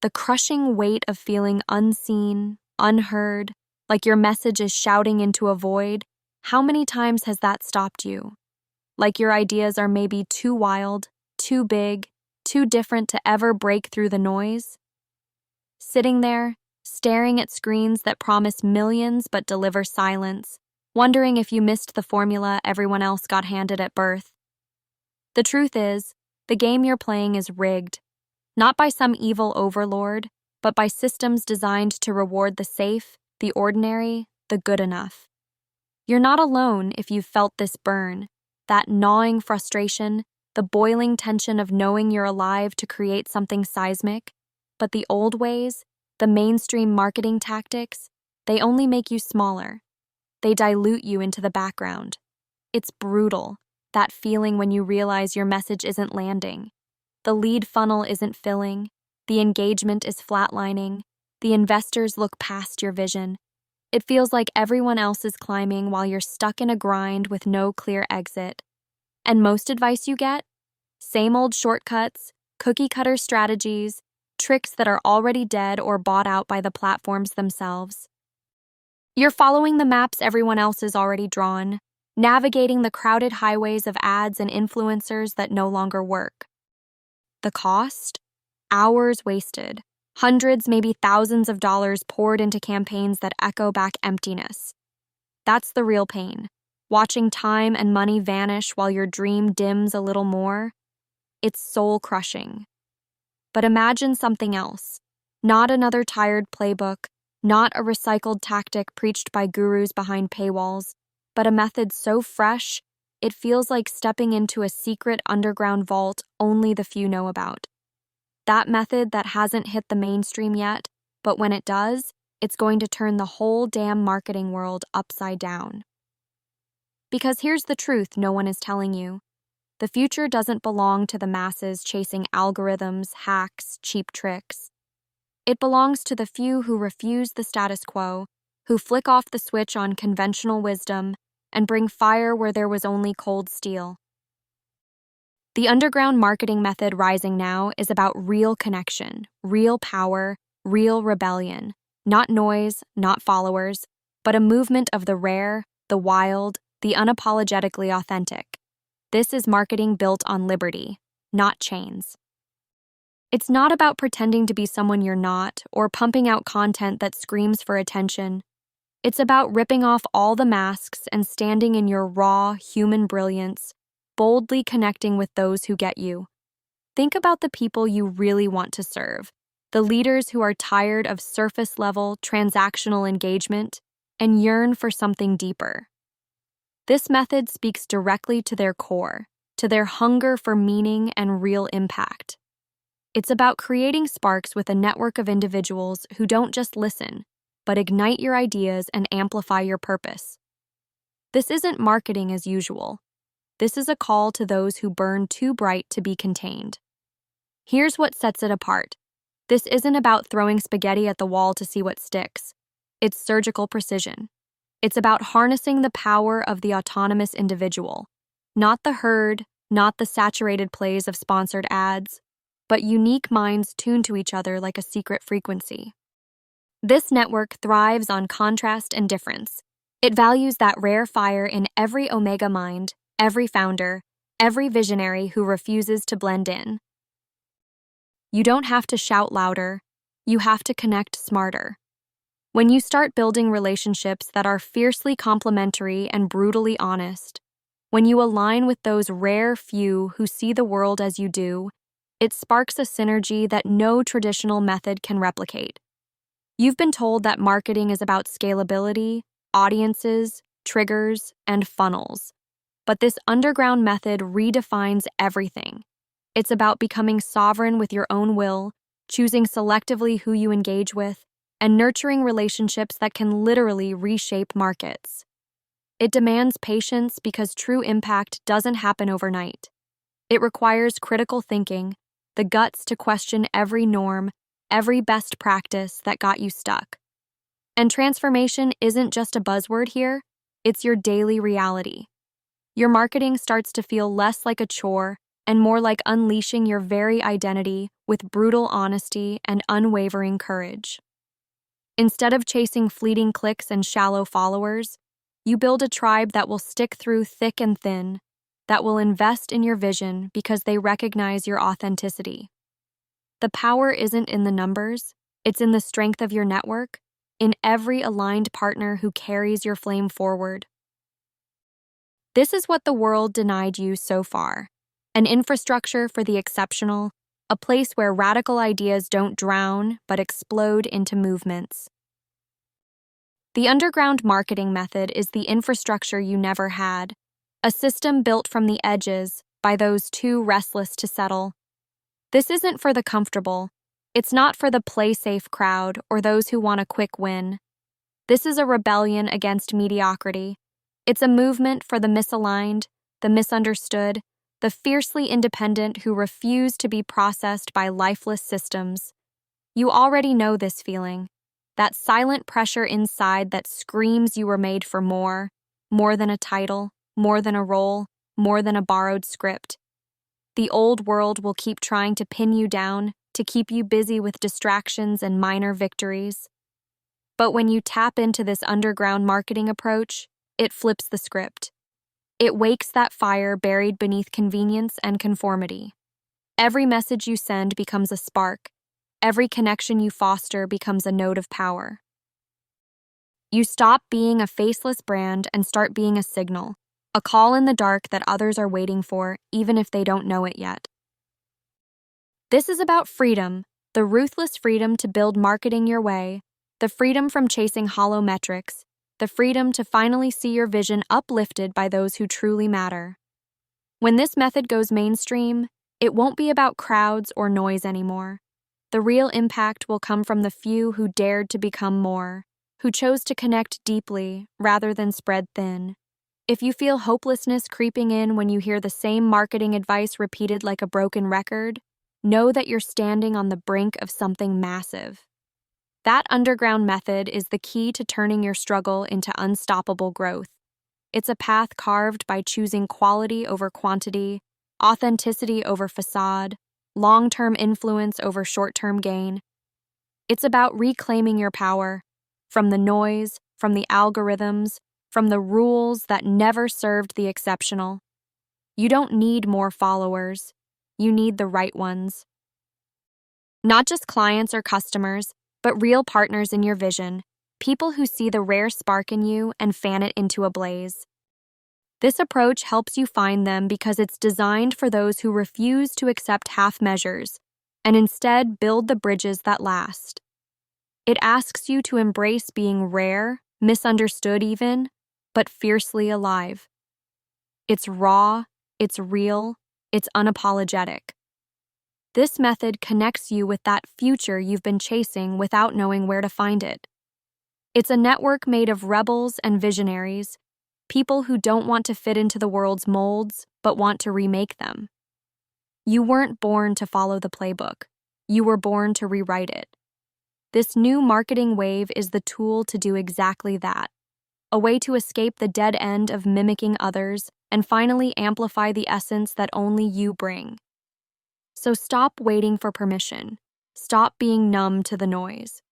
the crushing weight of feeling unseen, unheard, like your message is shouting into a void. How many times has that stopped you? Like your ideas are maybe too wild, too big, too different to ever break through the noise? Sitting there, staring at screens that promise millions but deliver silence, wondering if you missed the formula everyone else got handed at birth. The truth is, the game you're playing is rigged, not by some evil overlord, but by systems designed to reward the safe, the ordinary, the good enough. You're not alone if you've felt this burn, that gnawing frustration, the boiling tension of knowing you're alive to create something seismic. But the old ways, the mainstream marketing tactics, they only make you smaller. They dilute you into the background. It's brutal, that feeling when you realize your message isn't landing. The lead funnel isn't filling, the engagement is flatlining, the investors look past your vision. It feels like everyone else is climbing while you're stuck in a grind with no clear exit. And most advice you get? Same old shortcuts, cookie-cutter strategies, tricks that are already dead or bought out by the platforms themselves. You're following the maps everyone else has already drawn, navigating the crowded highways of ads and influencers that no longer work. The cost? Hours wasted, hundreds, maybe thousands of dollars poured into campaigns that echo back emptiness. That's the real pain. Watching time and money vanish while your dream dims a little more. It's soul-crushing. But imagine something else. Not another tired playbook, not a recycled tactic preached by gurus behind paywalls, but a method so fresh, it feels like stepping into a secret underground vault only the few know about. That method that hasn't hit the mainstream yet, but when it does, it's going to turn the whole damn marketing world upside down. Because here's the truth no one is telling you. The future doesn't belong to the masses chasing algorithms, hacks, cheap tricks. It belongs to the few who refuse the status quo, who flick off the switch on conventional wisdom and bring fire where there was only cold steel. The underground marketing method rising now is about real connection, real power, real rebellion. Not noise, not followers, but a movement of the rare, the wild, the unapologetically authentic. This is marketing built on liberty, not chains. It's not about pretending to be someone you're not or pumping out content that screams for attention. It's about ripping off all the masks and standing in your raw, human brilliance, boldly connecting with those who get you. Think about the people you really want to serve, the leaders who are tired of surface-level, transactional engagement and yearn for something deeper. This method speaks directly to their core, to their hunger for meaning and real impact. It's about creating sparks with a network of individuals who don't just listen, but ignite your ideas and amplify your purpose. This isn't marketing as usual. This is a call to those who burn too bright to be contained. Here's what sets it apart. This isn't about throwing spaghetti at the wall to see what sticks. It's surgical precision. It's about harnessing the power of the autonomous individual, not the herd, not the saturated plays of sponsored ads, but unique minds tuned to each other like a secret frequency. This network thrives on contrast and difference. It values that rare fire in every Omega mind, every founder, every visionary who refuses to blend in. You don't have to shout louder, you have to connect smarter. When you start building relationships that are fiercely complementary and brutally honest, when you align with those rare few who see the world as you do, it sparks a synergy that no traditional method can replicate. You've been told that marketing is about scalability, audiences, triggers, and funnels. But this underground method redefines everything. It's about becoming sovereign with your own will, choosing selectively who you engage with, and nurturing relationships that can literally reshape markets. It demands patience because true impact doesn't happen overnight. It requires critical thinking, the guts to question every norm, every best practice that got you stuck. And transformation isn't just a buzzword here, it's your daily reality. Your marketing starts to feel less like a chore and more like unleashing your very identity with brutal honesty and unwavering courage. Instead of chasing fleeting clicks and shallow followers, you build a tribe that will stick through thick and thin, that will invest in your vision because they recognize your authenticity. The power isn't in the numbers, it's in the strength of your network, in every aligned partner who carries your flame forward. This is what the world denied you so far: an infrastructure for the exceptional, a place where radical ideas don't drown but explode into movements. The underground marketing method is the infrastructure you never had, a system built from the edges by those too restless to settle. This isn't for the comfortable. It's not for the play-safe crowd or those who want a quick win. This is a rebellion against mediocrity. It's a movement for the misaligned, the misunderstood, the fiercely independent who refuse to be processed by lifeless systems. You already know this feeling, that silent pressure inside that screams you were made for more than a title, more than a role, more than a borrowed script. The old world will keep trying to pin you down, to keep you busy with distractions and minor victories. But when you tap into this underground marketing approach, it flips the script. It wakes that fire buried beneath convenience and conformity. Every message you send becomes a spark. Every connection you foster becomes a node of power. You stop being a faceless brand and start being a signal, a call in the dark that others are waiting for, even if they don't know it yet. This is about freedom, the ruthless freedom to build marketing your way, the freedom from chasing hollow metrics, the freedom to finally see your vision uplifted by those who truly matter. When this method goes mainstream, it won't be about crowds or noise anymore. The real impact will come from the few who dared to become more, who chose to connect deeply rather than spread thin. If you feel hopelessness creeping in when you hear the same marketing advice repeated like a broken record, know that you're standing on the brink of something massive. That underground method is the key to turning your struggle into unstoppable growth. It's a path carved by choosing quality over quantity, authenticity over facade, long-term influence over short-term gain. It's about reclaiming your power from the noise, from the algorithms, from the rules that never served the exceptional. You don't need more followers. You need the right ones. Not just clients or customers, but real partners in your vision, people who see the rare spark in you and fan it into a blaze. This approach helps you find them because it's designed for those who refuse to accept half measures and instead build the bridges that last. It asks you to embrace being rare, misunderstood even, but fiercely alive. It's raw, it's real, it's unapologetic. This method connects you with that future you've been chasing without knowing where to find it. It's a network made of rebels and visionaries, people who don't want to fit into the world's molds, but want to remake them. You weren't born to follow the playbook. You were born to rewrite it. This new marketing wave is the tool to do exactly that, a way to escape the dead end of mimicking others and finally amplify the essence that only you bring. So stop waiting for permission. Stop being numb to the noise.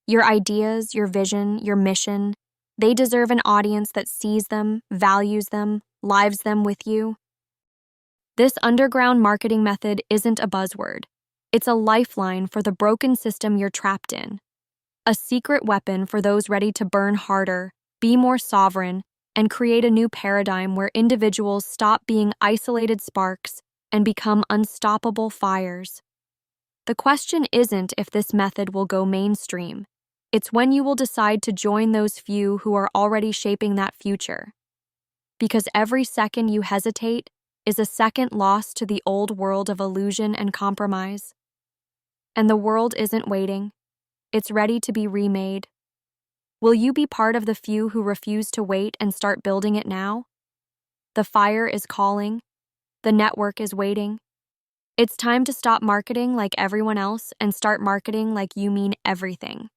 Your ideas, your vision, your mission, they deserve an audience that sees them, values them, lives them with you. This underground marketing method isn't a buzzword. It's a lifeline for the broken system you're trapped in. A secret weapon for those ready to burn harder, be more sovereign, and create a new paradigm where individuals stop being isolated sparks and become unstoppable fires. The question isn't if this method will go mainstream. It's when you will decide to join those few who are already shaping that future. Because every second you hesitate is a second lost to the old world of illusion and compromise. And the world isn't waiting. It's ready to be remade. Will you be part of the few who refuse to wait and start building it now? The fire is calling. The network is waiting. It's time to stop marketing like everyone else and start marketing like you mean everything.